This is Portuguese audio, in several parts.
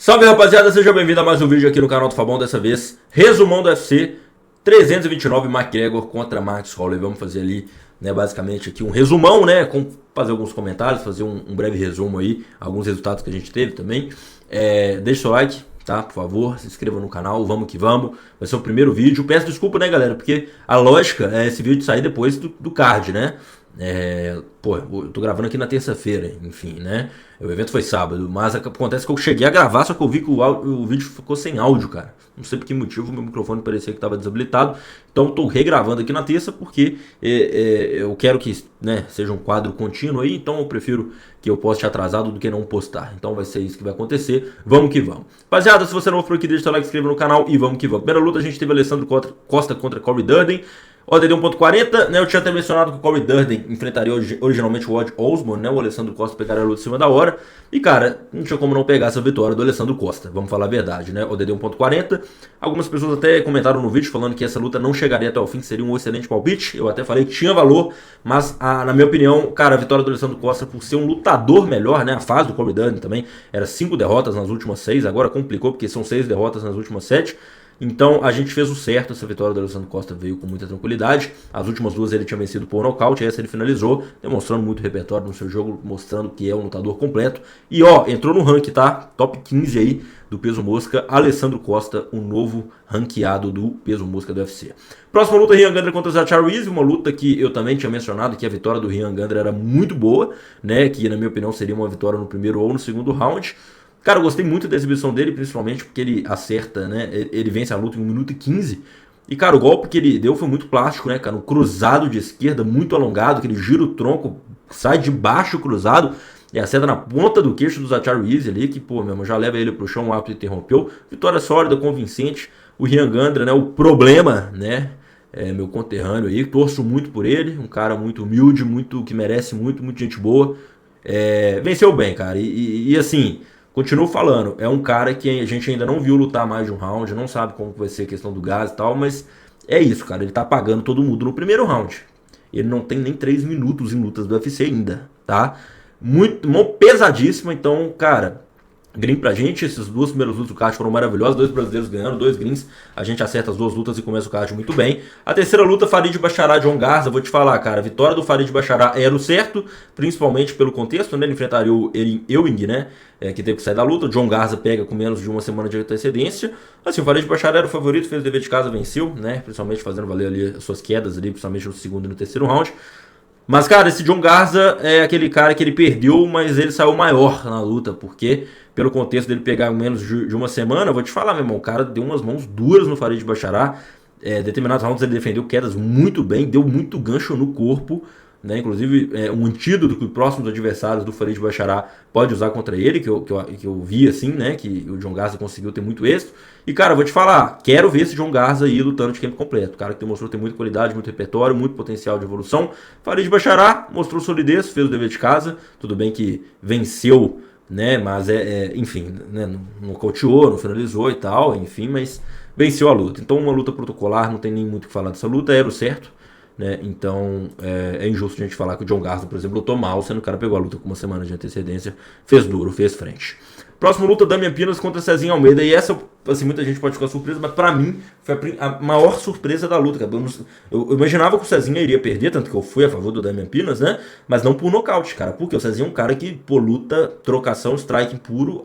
Salve, rapaziada, seja bem-vindo a mais um vídeo aqui no canal do Fabão. Dessa vez, resumão do UFC 329 McGregor contra Max Holloway. Vamos fazer ali, né, basicamente aqui um resumão, né, fazer alguns comentários, fazer um breve resumo aí, alguns resultados que a gente teve também. Deixe seu like, tá, por favor, se inscreva no canal, vamos que vamos. Vai ser o primeiro vídeo. Peço desculpa, né, galera, porque a lógica é esse vídeo sair depois do card, né. Eu tô gravando aqui na terça-feira, enfim, né? O evento foi sábado, mas acontece que eu cheguei a gravar, só que eu vi que o vídeo ficou sem áudio, cara. Não sei por que motivo, meu microfone parecia que estava desabilitado. Então tô regravando aqui na terça porque eu quero que, né, seja um quadro contínuo aí. Então eu prefiro que eu poste atrasado do que não postar. Então vai ser isso que vai acontecer. Vamos que vamos. Rapaziada, se você não for aqui, deixa o like, se inscreva no canal e vamos que vamos. Primeira luta a gente teve Alessandro Costa contra Corey Durden. ODD 1.40, né? Eu tinha até mencionado que o Corey Durden enfrentaria originalmente o Wadj Osbourne, né? O Alessandro Costa pegaria a luta em cima da hora. E, cara, não tinha como não pegar essa vitória do Alessandro Costa. Vamos falar a verdade, né? ODD 1.40. Algumas pessoas até comentaram no vídeo falando que essa luta não chegaria até o fim, que seria um excelente palpite. Eu até falei que tinha valor, mas, na minha opinião, cara, a vitória do Alessandro Costa, por ser um lutador melhor, né? A fase do Corey Durden também era 5 derrotas nas últimas 6. Agora complicou porque são 6 derrotas nas últimas 7. Então a gente fez o certo, essa vitória do Alessandro Costa veio com muita tranquilidade. As últimas duas ele tinha vencido por nocaute, essa ele finalizou, demonstrando muito repertório no seu jogo, mostrando que é um lutador completo. E ó, entrou no ranking, tá? Top 15 aí do peso mosca, Alessandro Costa, o novo ranqueado do peso mosca do UFC. Próxima luta, Ryan Gandra contra Zachary Ruiz, uma luta que eu também tinha mencionado que a vitória do Ryan Gandra era muito boa, né? Que na minha opinião seria uma vitória no primeiro ou no segundo round. Cara, eu gostei muito da exibição dele, principalmente porque ele acerta, né? Ele vence a luta em 1 minuto e 15. E, cara, o golpe que ele deu foi muito plástico, né, cara? Um cruzado de esquerda muito alongado, que ele gira o tronco, sai de baixo cruzado e acerta na ponta do queixo do Zachary Ruiz ali, que, pô, mesmo, já leva ele pro chão, o árbitro interrompeu. Vitória sólida, convincente. O Ryan Gandra, né, o problema, né? Meu conterrâneo aí, torço muito por ele. Um cara muito humilde, muito que merece muito gente boa. Venceu bem, cara. E assim... Continuo falando, é um cara que a gente ainda não viu lutar mais de um round, não sabe como vai ser a questão do gás e tal, mas é isso, cara, ele tá apagando todo mundo no primeiro round. Ele não tem nem 3 minutos em lutas do UFC ainda, tá? Muito, pesadíssima, então, cara, green pra gente, esses duas primeiras lutas do card foram maravilhosas, 2 brasileiros ganhando, 2 greens, a gente acerta as 2 lutas e começa o card muito bem. A terceira luta, Farid Basharat, John Garza, vou te falar, cara, a vitória do Farid Basharat era o certo, principalmente pelo contexto, né, ele enfrentaria o Erin Ewing, né, que teve que sair da luta. O John Garza pega com menos de uma semana de antecedência. Assim, o Farid Basharat era o favorito, fez o dever de casa, venceu, né, principalmente fazendo valer ali as suas quedas ali, principalmente no segundo e no terceiro round. Mas, cara, esse John Garza é aquele cara que ele perdeu, mas ele saiu maior na luta, porque pelo contexto dele pegar menos de uma semana, eu vou te falar, meu irmão, o cara deu umas mãos duras no Farid Basharat. Determinados rounds ele defendeu quedas muito bem, deu muito gancho no corpo, né? Inclusive um antídoto que os próximos adversários do Farid Basharat pode usar contra ele, que eu vi assim, né, que o John Garza conseguiu ter muito êxito. E, cara, eu vou te falar, quero ver esse John Garza aí lutando de campo completo. O cara que demonstrou ter muita qualidade, muito repertório, muito potencial de evolução. Farid Basharat mostrou solidez, fez o dever de casa. Tudo bem que venceu, né, mas enfim, né, não nocauteou, não finalizou e tal, enfim, mas venceu a luta. Então uma luta protocolar, não tem nem muito o que falar dessa luta, era o certo, né? Então é injusto a gente falar que o John Garza, por exemplo, lutou mal, sendo que o cara pegou a luta com uma semana de antecedência, fez duro, fez frente. Próxima luta, Damian Pinas contra Cezinha Almeida, e essa, assim, muita gente pode ficar surpresa, mas pra mim foi a maior surpresa da luta, cara. Eu imaginava que o Cezinha iria perder, tanto que eu fui a favor do Damian Pinas, né, mas não por nocaute, cara, porque o Cezinha é um cara que, pô, luta trocação, strike puro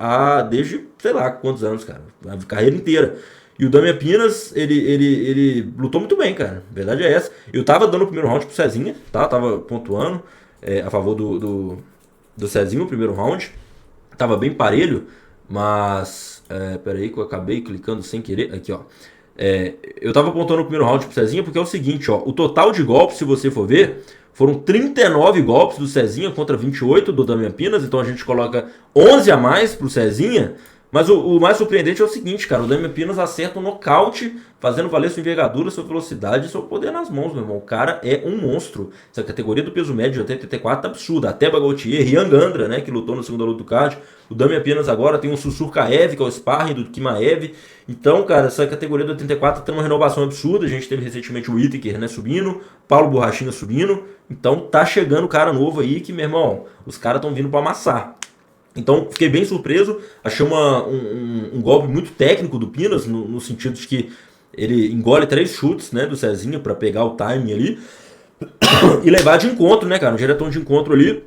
desde, sei lá, quantos anos, cara, a carreira inteira. E o Damian Pinas, ele lutou muito bem, cara. A verdade é essa. Eu tava dando o primeiro round pro Cezinha, tá? Tava pontuando a favor do Cezinha o primeiro round. Tava bem parelho, mas... peraí que eu acabei clicando sem querer. Aqui, ó. Eu tava pontuando o primeiro round pro Cezinha porque é o seguinte, ó. O total de golpes, se você for ver, foram 39 golpes do Cezinha contra 28 do Damian Pinas. Então a gente coloca 11 a mais pro Cezinha. Mas o mais surpreendente é o seguinte, cara, o Damian Pinas acerta um nocaute, fazendo valer sua envergadura, sua velocidade e seu poder nas mãos, meu irmão. O cara é um monstro. Essa categoria do peso médio de 84 tá absurda. Até Gautier, Ryan Gandra, né, que lutou na segunda luta do card. O Damian Pinas agora tem um Sussurkaev, que é o sparring do Kimaev. Então, cara, essa categoria do 84 tem uma renovação absurda. A gente teve recentemente o Whittaker, né, subindo, Paulo Borrachinha subindo. Então tá chegando cara novo aí que, meu irmão, os caras estão vindo pra amassar. Então, fiquei bem surpreso. Achei um golpe muito técnico do Pinas, no sentido de que ele engole 3 chutes, né, do Cezinha para pegar o timing ali e levar de encontro, né, cara? Um diretão de encontro ali.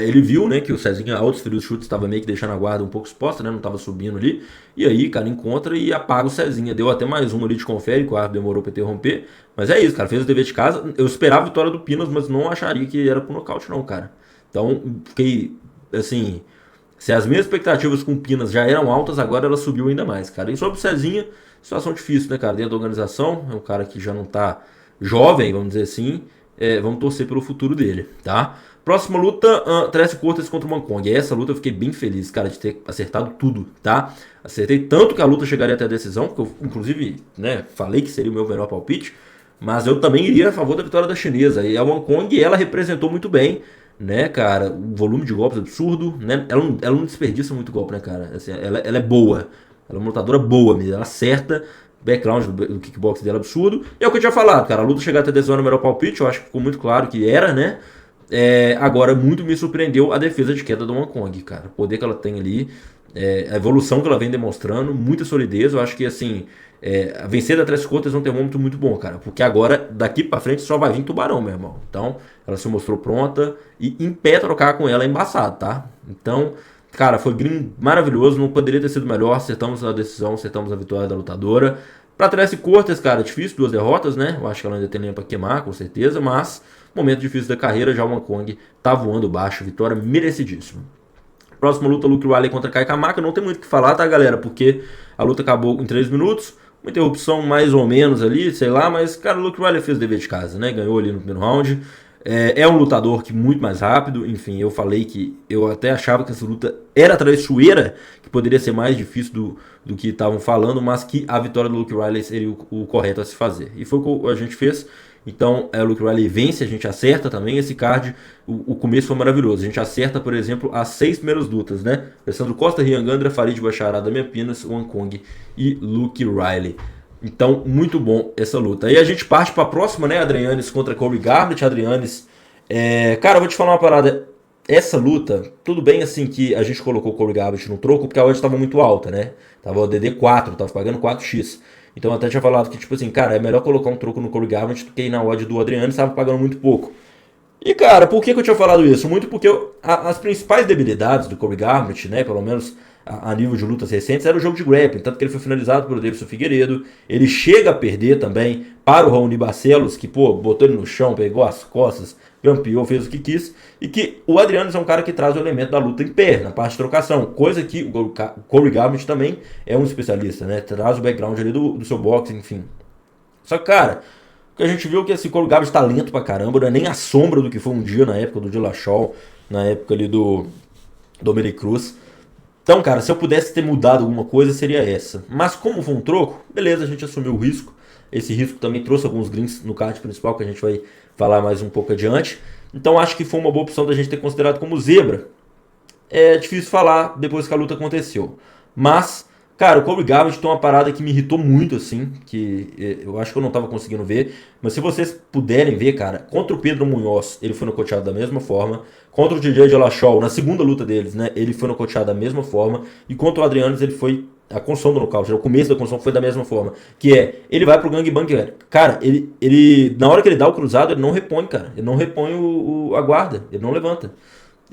Ele viu, né, que o Cezinha, ao desferir os chutes, estava meio que deixando a guarda um pouco exposta, né? Não estava subindo ali. E aí, cara, encontra e apaga o Cezinha. Deu até mais um ali de confere, que o árbitro demorou para interromper. Mas é isso, cara. Fez o dever de casa. Eu esperava a vitória do Pinas, mas não acharia que era pro nocaute, não, cara. Então, fiquei, assim, se as minhas expectativas com o Pinas já eram altas, agora ela subiu ainda mais, cara. E sobre o Cezinha, situação difícil, né, cara? Dentro da organização, é um cara que já não tá jovem, vamos dizer assim. Vamos torcer pelo futuro dele, tá? Próxima luta, Tracy Cortes contra o Mankong. Essa luta eu fiquei bem feliz, cara, de ter acertado tudo, tá? Acertei tanto que a luta chegaria até a decisão, que eu, inclusive, né, falei que seria o meu melhor palpite, mas eu também iria a favor da vitória da chinesa. E a Mankong, ela representou muito bem, né, cara? O volume de golpes absurdo, né? Ela não desperdiça muito golpe, né, cara? Assim, ela é boa. Ela é uma lutadora boa mesmo. Ela acerta. Background do kickbox dela absurdo. E é o que eu tinha falado, cara. A luta chegar até a decisão no melhor palpite. Eu acho que ficou muito claro que era, né? Agora, muito me surpreendeu a defesa de queda do Hong Kong, cara. O poder que ela tem ali, a evolução que ela vem demonstrando, muita solidez. Eu acho que, assim, a vencer da Três Cotas é um termômetro muito bom, cara. Porque agora, daqui pra frente, só vai vir tubarão, meu irmão. Então, ela se mostrou pronta e em pé trocar com ela é embaçado, tá? Então, cara, foi maravilhoso. Não poderia ter sido melhor. Acertamos a decisão, acertamos a vitória da lutadora. Pra Tracy Cortes, cara, difícil, 2 derrotas, né? Eu acho que ela ainda tem lenha pra queimar, com certeza, mas momento difícil da carreira, já o Hong Kong tá voando baixo, vitória merecidíssima. Próxima luta, Luke Riley contra Kai Kamaka, não tem muito o que falar, tá, galera? Porque a luta acabou em 3 minutos, uma interrupção mais ou menos ali, sei lá, mas, cara, o Luke Riley fez o dever de casa, né? Ganhou ali no primeiro round. É um lutador que muito mais rápido, enfim, eu falei que eu até achava que essa luta era traiçoeira, que poderia ser mais difícil do que estavam falando, mas que a vitória do Luke Riley seria o correto a se fazer. E foi o que a gente fez. Então, o Luke Riley vence, a gente acerta também esse card. O começo foi maravilhoso. A gente acerta, por exemplo, as 6 primeiras lutas, né? Alessandro Costa, Rian Gandra, Farid Bachará, Damian Pinas, Hong Kong e Luke Riley. Então, muito bom essa luta. Aí a gente parte para a próxima, né? Adrianes contra Corey Garbrandt. Adrianes, cara, eu vou te falar uma parada. Essa luta, tudo bem assim que a gente colocou o Corey Garbrandt no troco, porque a odd estava muito alta, né? Tava o DD4, tava pagando 4x. Então eu até tinha falado que, tipo assim, cara, é melhor colocar um troco no Corey Garbrandt do que ir na odd do Adriano, estava pagando muito pouco. E, cara, por que eu tinha falado isso? Muito porque as principais debilidades do Corey Garbrandt, né, pelo menos a nível de lutas recentes, era o jogo de grappling, tanto que ele foi finalizado pelo Davidson Figueiredo, ele chega a perder também para o Raoni Barcelos, que, pô, botou ele no chão, pegou as costas, grampeou, fez o que quis, e que o Adriano é um cara que traz o elemento da luta em pé, na parte de trocação, coisa que o Corey Garbrandt também é um especialista, né, traz o background ali do seu boxe, enfim. Só que, cara, que a gente viu que esse Corey Garbrandt tá lento pra caramba, não é nem a sombra do que foi um dia na época do Dillashaw, na época ali do Dominic Cruz. Então, cara, se eu pudesse ter mudado alguma coisa, seria essa. Mas como foi um troco, beleza, a gente assumiu o risco. Esse risco também trouxe alguns greens no card principal, que a gente vai falar mais um pouco adiante. Então acho que foi uma boa opção da gente ter considerado como zebra. É difícil falar depois que a luta aconteceu. Mas, cara, o Corey Garbrandt tem uma parada que me irritou muito, assim, que eu acho que eu não tava conseguindo ver. Mas se vocês puderem ver, cara, contra o Pedro Munhoz, ele foi nocauteado da mesma forma. Contra o DJ Dillashaw, na segunda luta deles, né, ele foi nocauteado da mesma forma. E contra o Adrianos, ele foi... A construção do nocaute, o começo da construção foi da mesma forma. Que ele vai pro gangbang, velho. Cara, ele na hora que ele dá o cruzado, ele não repõe, cara. Ele não repõe a guarda, ele não levanta.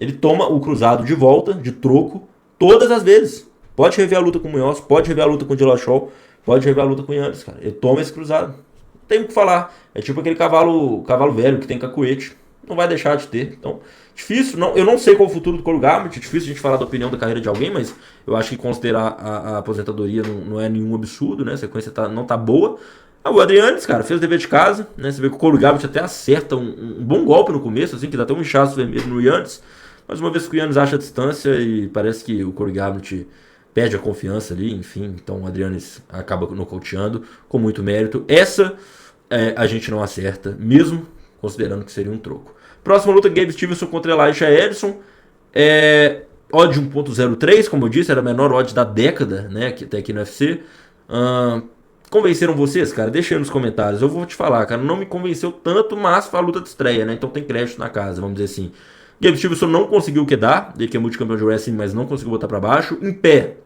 Ele toma o cruzado de volta, de troco, todas as vezes. Pode rever a luta com o Munhoz, pode rever a luta com o Dillashaw, pode rever a luta com o Yannis, cara. Ele toma esse cruzado. Não tem o que falar. É tipo aquele cavalo velho que tem cacuete. Não vai deixar de ter. Então, difícil. Eu não sei qual é o futuro do Corey Garbrandt. É difícil a gente falar da opinião da carreira de alguém, mas eu acho que considerar a aposentadoria não é nenhum absurdo, né? A sequência não tá boa. O Adrianes, cara, fez o dever de casa, né? Você vê que o Corey Garbrandt até acerta um bom golpe no começo, assim, que dá até um inchaço vermelho no Yannis. Mas uma vez que o Yannis acha a distância e parece que o Corey Garbrandt perde a confiança ali, enfim. Então o Adrianes acaba nocauteando com muito mérito. Essa a gente não acerta, mesmo considerando que seria um troco. Próxima luta, Gabe Stevenson contra Elisha Edson. Odd 1.03, como eu disse, era a menor odd da década, né, até aqui no UFC. Convenceram vocês, cara? Deixa aí nos comentários. Eu vou te falar, cara, não me convenceu tanto, mas foi a luta de estreia, né? Então tem crédito na casa, vamos dizer assim. Gabe Stevenson não conseguiu quedar, ele que é multicampeão de wrestling, mas não conseguiu botar para baixo. Em pé,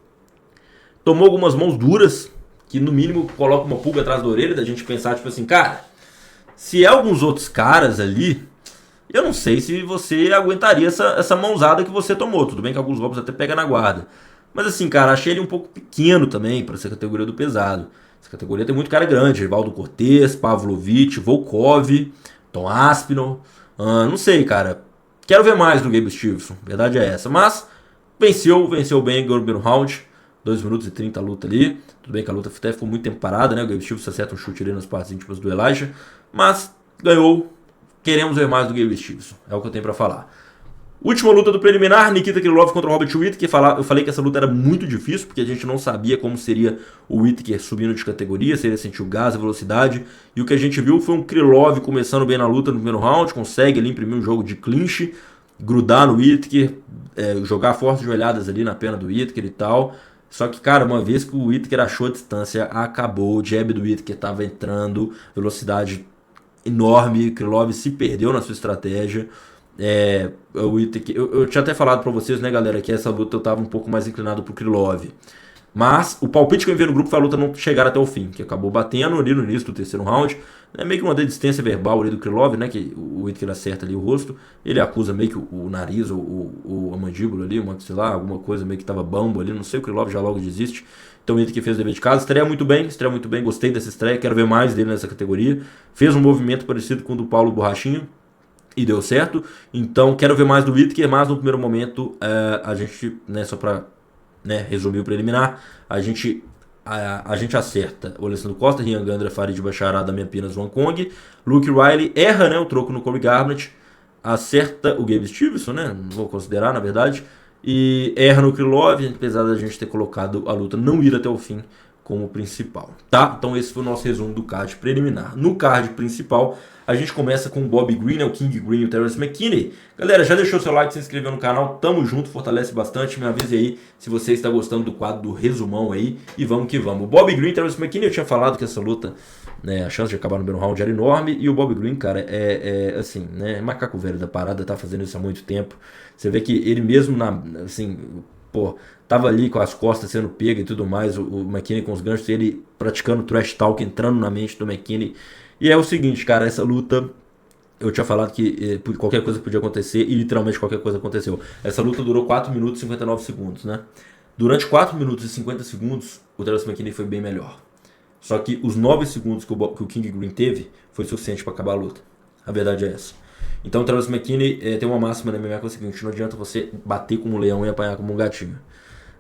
tomou algumas mãos duras, que no mínimo coloca uma pulga atrás da orelha, da gente pensar, tipo assim, cara, se é alguns outros caras ali, eu não sei se você aguentaria essa mãozada que você tomou. Tudo bem que alguns golpes até pega na guarda. Mas assim, cara, achei ele um pouco pequeno também para essa categoria do pesado. Essa categoria tem muito cara grande. Rivaldo Cortez, Pavlovich, Volkov, Tom Aspinall. Não sei, cara. Quero ver mais do Gabe Stevenson. Verdade é essa. Mas venceu bem, ganhou o primeiro round. 2 minutos e 30 a luta ali. Tudo bem que a luta até ficou muito tempo parada, né? O Gabe Stevenson acerta um chute ali nas partes íntimas do Elijah. Mas ganhou. Queremos ver mais do Gabe Stevenson. É o que eu tenho pra falar. Última luta do preliminar, Nikita Krylov contra o Robert Whittaker. Eu falei que essa luta era muito difícil, porque a gente não sabia como seria o Whittaker subindo de categoria, se ele sentiu gás, velocidade. E o que a gente viu foi um Krylov começando bem na luta no primeiro round, consegue ali imprimir um jogo de clinch, grudar no Whittaker, jogar fortes joelhadas ali na perna do Whittaker e tal. Só que, cara, uma vez que o Whittaker achou a distância, acabou. O jab do Whittaker estava entrando, velocidade enorme, Krylov se perdeu na sua estratégia. Eu tinha até falado pra vocês, né, galera, que essa luta eu tava um pouco mais inclinado pro Krylov. Mas o palpite que eu enviei no grupo foi a luta não chegar até o fim, que acabou batendo ali no início do terceiro round. É meio que uma desistência verbal ali do Krylov, né, que o Whittaker acerta ali o rosto. Ele acusa meio que o nariz ou a mandíbula ali, sei lá, alguma coisa meio que tava bambo ali, não sei, o Krylov já logo desiste. Então o Whittaker fez o dever de casa, estreia muito bem, gostei dessa estreia, quero ver mais dele nessa categoria. Fez um movimento parecido com o do Paulo Borrachinho e deu certo, então quero ver mais do Whittaker, mas no primeiro momento a gente, né, só pra resumir o preliminar, a gente acerta o Alessandro Costa, Rian Gandra, Farid Bachará, Damian Pinas, Hong Kong, Luke Riley erra, né, o troco no Corey Garbrandt, acerta o Gabe Stevenson, né, não vou considerar na verdade, e erra no Krylov, apesar da gente ter colocado a luta não ir até o fim como principal, tá? Então esse foi o nosso resumo do card preliminar. No card principal, a gente começa com o Bobby Green, o King Green e o Terrence McKinney. Galera, já deixou seu like, se inscreveu no canal, tamo junto, fortalece bastante. Me avise aí se você está gostando do quadro do resumão aí e vamos que vamos. O Bobby Green e o Terrence McKinney, eu tinha falado que essa luta, né, a chance de acabar no primeiro round era enorme, e o Bobby Green, cara, assim, né, macaco velho da parada, tá fazendo isso há muito tempo. Você vê que ele mesmo, assim, pô, tava ali com as costas sendo pega e tudo mais, o McKinney com os ganchos, ele praticando trash talk, entrando na mente do McKinney. E é o seguinte, cara, essa luta, eu tinha falado que qualquer coisa podia acontecer, e literalmente qualquer coisa aconteceu. Essa luta durou 4 minutos e 59 segundos, né? Durante 4 minutos e 50 segundos, o Terrence McKinney foi bem melhor. Só que os 9 segundos que o King Green teve, foi suficiente para acabar a luta. A verdade é essa. Então o Terrence McKinney tem uma máxima na MMA que é o seguinte: não adianta você bater como um leão e apanhar como um gatinho.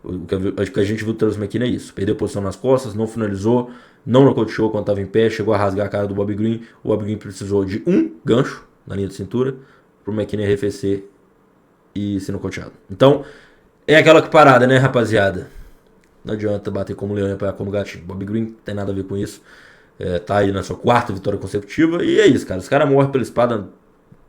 O que a gente viu do Terrence McKinney é isso. Perdeu posição nas costas, não finalizou, não nocauteou quando estava em pé, chegou a rasgar a cara do Bobby Green. O Bobby Green precisou de um gancho na linha de cintura para o McKinney arrefecer e ser nocauteado. Então, é aquela parada, né, rapaziada? Não adianta bater como um leão e apanhar como gatinho. Bobby Green não tem nada a ver com isso. Tá aí na sua 4ª vitória consecutiva. E é isso, cara. Os caras morrem pela espada,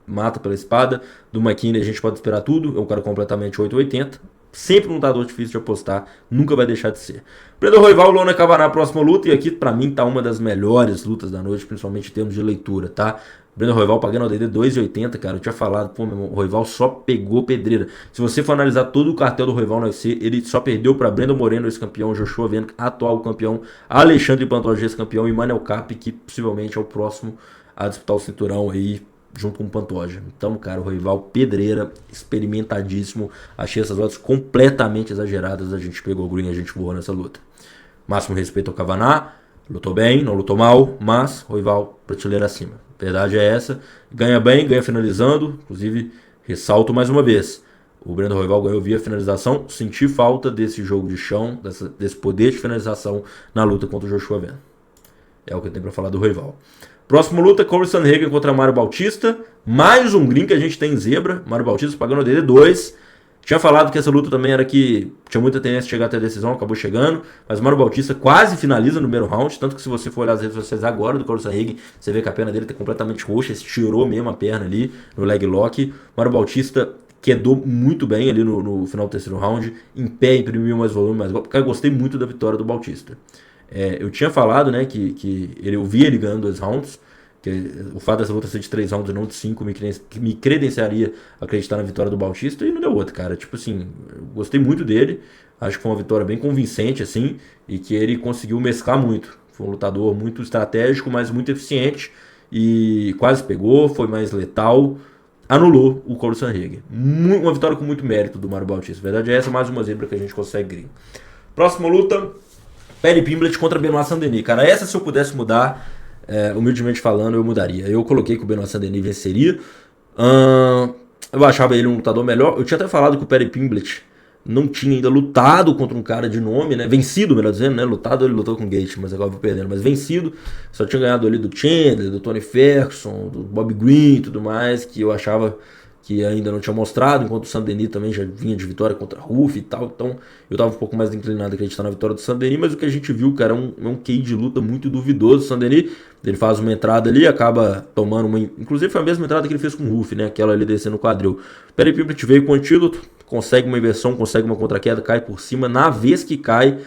mata pela espada. Do McKinney a gente pode esperar tudo. É um cara completamente 880. Sempre um lutador difícil de apostar, nunca vai deixar de ser. Brandon Royval, Lona Kavanagh, próxima luta, e aqui pra mim tá uma das melhores lutas da noite, principalmente em termos de leitura, tá? Brandon Royval pagando ao DD 2,80, cara, eu tinha falado, pô, meu irmão, o Royval só pegou pedreira. Se você for analisar todo o cartel do Royval no UFC, ele só perdeu pra Brandon Moreno, ex-campeão, Joshua Venk, atual campeão, Alexandre Pantoja, ex-campeão, e Manel Kape, que possivelmente é o próximo a disputar o cinturão aí, junto com o Pantoja. Então, cara, o Royval pedreira, experimentadíssimo. Achei essas lutas completamente exageradas. A gente pegou o Green, a gente voou nessa luta. Máximo respeito ao Kavanagh. Lutou bem, não lutou mal, mas Royval prateleira acima. A verdade é essa. Ganha bem, ganha finalizando. Inclusive, ressalto mais uma vez: o Brandon Royval ganhou via finalização. Senti falta desse jogo de chão, desse poder de finalização na luta contra o Joshua Venn. É o que eu tenho pra falar do Royval. Próxima luta, Corey Sandhagen contra Mário Bautista. Mais um green que a gente tem em zebra. Mário Bautista pagando o DD2. Tinha falado que essa luta também era que tinha muita tendência de chegar até a decisão, acabou chegando. Mas Mário Bautista quase finaliza no primeiro round. Tanto que se você for olhar as redes sociais agora do Corey Sandhagen, você vê que a perna dele está completamente roxa. Estirou mesmo a perna ali no leg lock. Mário Bautista quedou muito bem ali no final do terceiro round. Em pé, imprimiu mais volume, mais golpe. Cara, eu gostei muito da vitória do Bautista. Eu tinha falado, né, que eu vi ele ganhando 2 rounds. que o fato dessa luta ser de 3 rounds e não de 5 me credenciaria a acreditar na vitória do Bautista, e não deu outra, cara. Tipo assim, eu gostei muito dele, acho que foi uma vitória bem convincente, assim, e que ele conseguiu mesclar muito. Foi um lutador muito estratégico, mas muito eficiente, e quase pegou, foi mais letal, anulou o Corey Sandhagen. Uma vitória com muito mérito do Mario Bautista. A verdade é essa, mais uma zebra que a gente consegue gringo. Próxima luta, Paddy Pimblett contra Benoit Saint-Denis. Cara, essa se eu pudesse mudar, humildemente falando, eu mudaria. Eu coloquei que o Benoit Saint-Denis venceria. Eu achava ele um lutador melhor. Eu tinha até falado que o Paddy Pimblett não tinha ainda lutado contra um cara de nome, né? Vencido, melhor dizendo, né? Lutado, ele lutou com o Gaethje, mas agora eu vou perdendo. Mas vencido, só tinha ganhado ali do Chandler, do Tony Ferguson, do Bob Green e tudo mais, que eu achava que ainda não tinha mostrado, enquanto o Saint-Denis também já vinha de vitória contra Ruff e tal. Então eu tava um pouco mais inclinado a acreditar na vitória do Saint-Denis, mas o que a gente viu, cara, é um QI de luta muito duvidoso. O Saint-Denis, ele faz uma entrada ali, acaba tomando uma... Inclusive foi a mesma entrada que ele fez com o Ruff, né? Aquela ali descendo o quadril. O Paddy Pimblett veio com o antídoto, consegue uma inversão, consegue uma contra-queda, cai por cima. Na vez que cai,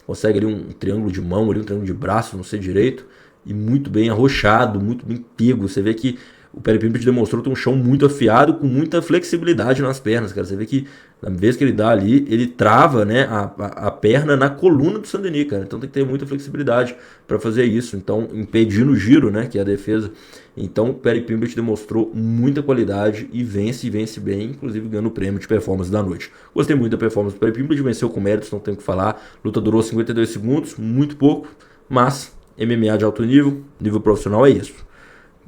consegue ali um triângulo de mão, ali um triângulo de braço, não sei direito, e muito bem arrochado, muito bem pego. Você vê que o Paddy Pimblett demonstrou ter um chão muito afiado, com muita flexibilidade nas pernas, cara. Você vê que na vez que ele dá ali, ele trava, né, a perna na coluna do Saint-Denis, cara. Então tem que ter muita flexibilidade para fazer isso. Então, impedindo o giro, né, que é a defesa. Então o Paddy Pimblett demonstrou muita qualidade e vence bem, inclusive ganhando o prêmio de performance da noite. Gostei muito da performance do Paddy Pimblett, venceu com méritos, não tem o que falar. A luta durou 52 segundos, muito pouco, mas MMA de alto nível profissional é isso.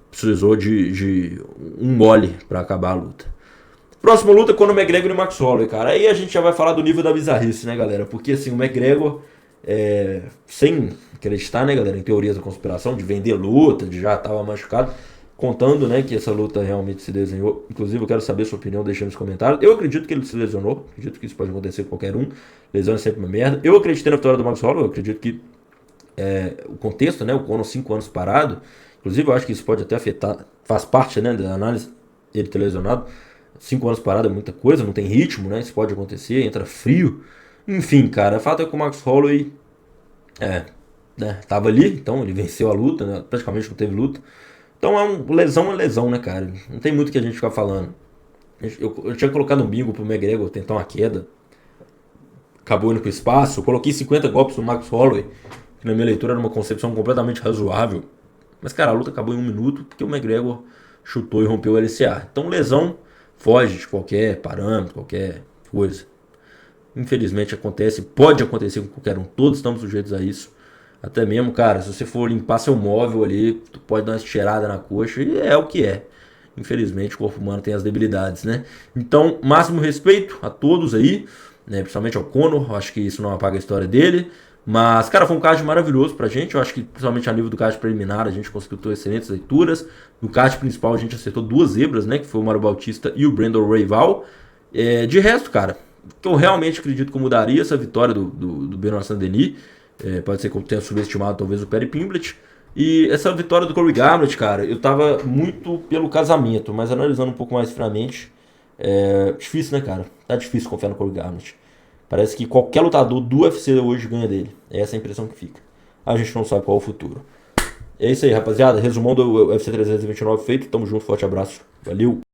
Precisou de um mole para acabar a luta. Próxima luta, Conor McGregor e Max Holloway, cara. Aí a gente já vai falar do nível da bizarrice, né, galera? Porque assim, o McGregor, sem acreditar, né, galera, em teorias da conspiração, de vender luta, de já estava machucado, contando, né, que essa luta realmente se desenhou. Inclusive, eu quero saber a sua opinião, deixa nos comentários. Eu acredito que ele se lesionou, acredito que isso pode acontecer com qualquer um. Lesão é sempre uma merda. Eu acreditei na vitória do Max Holloway, eu acredito que o contexto, né, o Conor 5 anos parado. Inclusive, eu acho que isso pode até afetar, faz parte, né, da análise, ele ter lesionado. 5 anos parado é muita coisa, não tem ritmo, né? Isso pode acontecer, entra frio. Enfim, cara, o fato é que o Max Holloway né, tava ali, então ele venceu a luta, né, praticamente não teve luta. Então lesão é lesão, né, cara? Não tem muito o que a gente ficar falando. Eu tinha colocado um bingo pro McGregor tentar uma queda, acabou indo pro espaço. Eu coloquei 50 golpes no Max Holloway, que na minha leitura era uma concepção completamente razoável. Mas, cara, a luta acabou em 1 minuto porque o McGregor chutou e rompeu o LCA. Então, lesão foge de qualquer parâmetro, qualquer coisa. Infelizmente acontece, pode acontecer com qualquer um. Todos estamos sujeitos a isso. Até mesmo, cara, se você for limpar seu móvel ali, tu pode dar uma estirada na coxa e é o que é. Infelizmente, o corpo humano tem as debilidades, né? Então, máximo respeito a todos aí, né? Principalmente ao Conor, acho que isso não apaga a história dele. Mas, cara, foi um card maravilhoso pra gente. Eu acho que, principalmente a nível do card preliminar, a gente conseguiu ter excelentes leituras. No card principal, a gente acertou 2 zebras, né? Que foi o Mario Bautista e o Brandon Royval. De resto, cara, que eu realmente acredito que eu mudaria essa vitória do Benoit Saint-Denis. Pode ser que eu tenha subestimado, talvez, o Paddy Pimblett. E essa vitória do Corey Garbrandt, cara, eu tava muito pelo casamento. Mas analisando um pouco mais friamente, difícil, né, cara? Tá difícil confiar no Corey Garbrandt. Parece que qualquer lutador do UFC hoje ganha dele. Essa é a impressão que fica. A gente não sabe qual é o futuro. É isso aí, rapaziada. Resumão do UFC 329 feito. Tamo junto, forte abraço. Valeu!